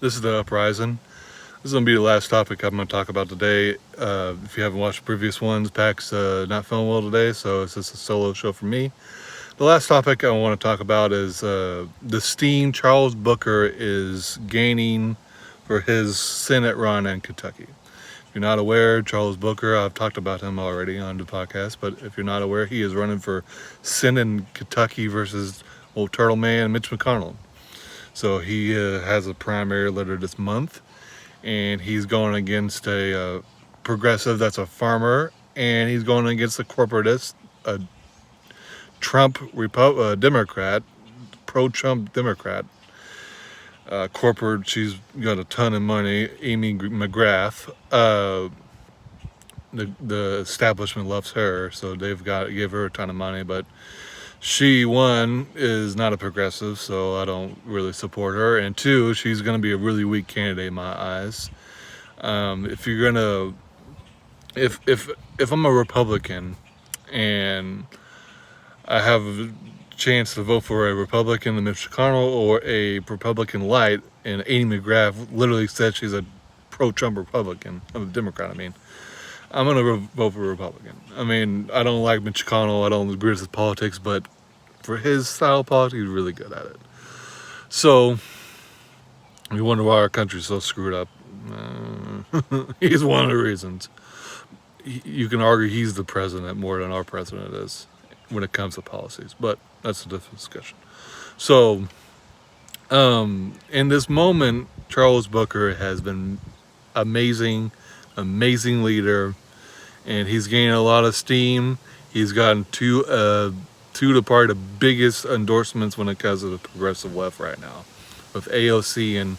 This is the Uprising. This is going to be the last topic I'm going to talk about today. If you haven't watched the previous ones, Pack's not feeling well today, so it's just a solo show for me. The last topic I want to talk about is the steam Charles Booker is gaining for his Senate run in Kentucky. If you're not aware, Charles Booker, I've talked about him already on the podcast, but if you're not aware, he is running for Senate in Kentucky versus old Turtle Man Mitch McConnell. So he has a primary later this month, and he's going against a progressive that's a farmer, and he's going against a corporatist, a Democrat, pro-Trump Democrat. Corporate, she's got a ton of money. Amy McGrath. The establishment loves her, so they've got to give her a ton of money. But she, one, is not a progressive, so I don't really support her. And two, she's going to be a really weak candidate in my eyes. If you're gonna, if I'm a Republican and I have a chance to vote for a Republican, Mitch McConnell, or a Republican light, and Amy McGrath literally said she's a pro-Trump Republican, I'm a Democrat, I mean, I'm going to vote for a Republican. I mean, I don't like Mitch McConnell, I don't agree with his politics, but for his style of politics, he's really good at it. So, you wonder why our country's so screwed up. He's one of the reasons. You can argue he's the president more than our president is when it comes to policies, but that's a different discussion. So, in this moment, Charles Booker has been amazing leader, and he's gaining a lot of steam. He's gotten two of the biggest endorsements when it comes to the progressive left right now, with AOC and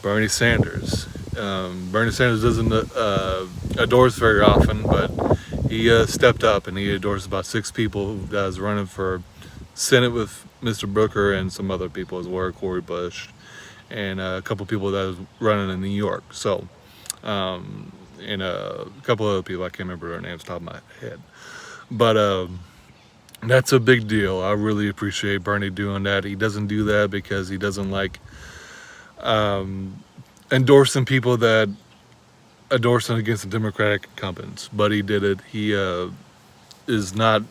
Bernie Sanders. Bernie Sanders doesn't endorse very often, but he stepped up and he endorsed about 6 people that was running for Senate with Mr. Booker and some other people as well, Cory Bush, and a couple people that was running in New York. So, and a couple other people, I can't remember their names off the top of my head. But that's a big deal. I really appreciate Bernie doing that. He doesn't do that because he doesn't like endorsing people that endorsing against the Democratic incumbents, but he did it. He is not.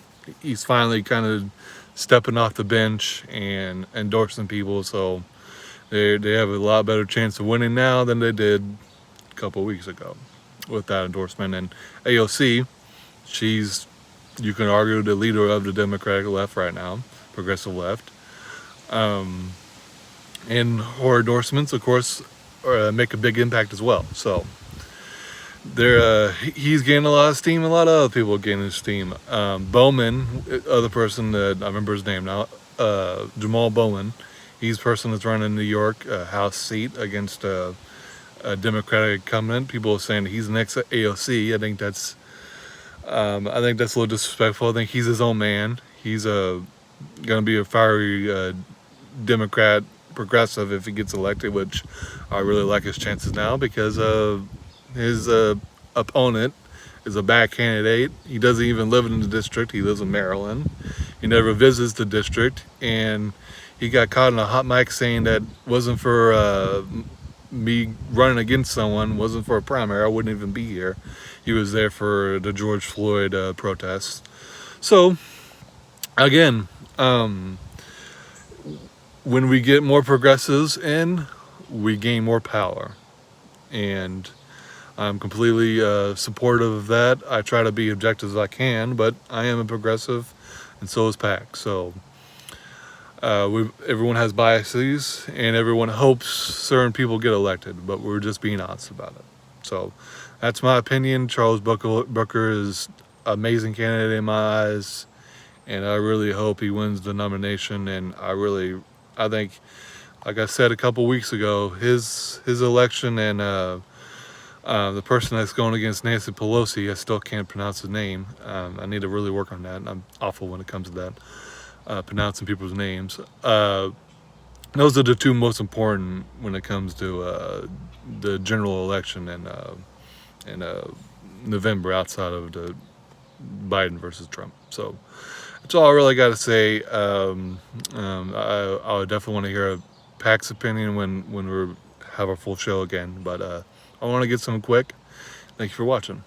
He's finally kind of stepping off the bench and endorsing people, so they have a lot better chance of winning now than they did a couple of weeks ago with that endorsement. And AOC, she's, you can argue, the leader of the Democratic left right now, progressive left. And her endorsements, of course, make a big impact as well. So he's gaining a lot of steam. A lot of other people are gaining steam. Bowman, other person that I remember his name now, Jamal Bowman. He's the person that's running in New York, House seat against a Democratic incumbent. People are saying he's the next AOC. I think that's a little disrespectful. I think he's his own man. He's going to be a fiery Democrat progressive if he gets elected, which I really like his chances now because his opponent is a bad candidate. He doesn't even live in the district. He lives in Maryland. He never visits the district, and he got caught in a hot mic saying that wasn't for me running against someone, wasn't for a primary. I wouldn't even be here. He was there for the George Floyd protests. So, again, when we get more progressives in, we gain more power. And I'm completely supportive of that. I try to be objective as I can, but I am a progressive, and so is PAC. So everyone has biases, and everyone hopes certain people get elected, but we're just being honest about it. So that's my opinion. Charles Booker is an amazing candidate in my eyes, and I really hope he wins the nomination. And I think, like I said a couple weeks ago, his election and the person that's going against Nancy Pelosi, I still can't pronounce his name. I need to really work on that. I'm awful when it comes to that, pronouncing people's names. Those are the two most important when it comes to the general election in November, outside of the Biden versus Trump. So that's all I really got to say. I would definitely want to hear PAC's opinion when we're have a full show again. But I want to get some quick. Thank you for watching.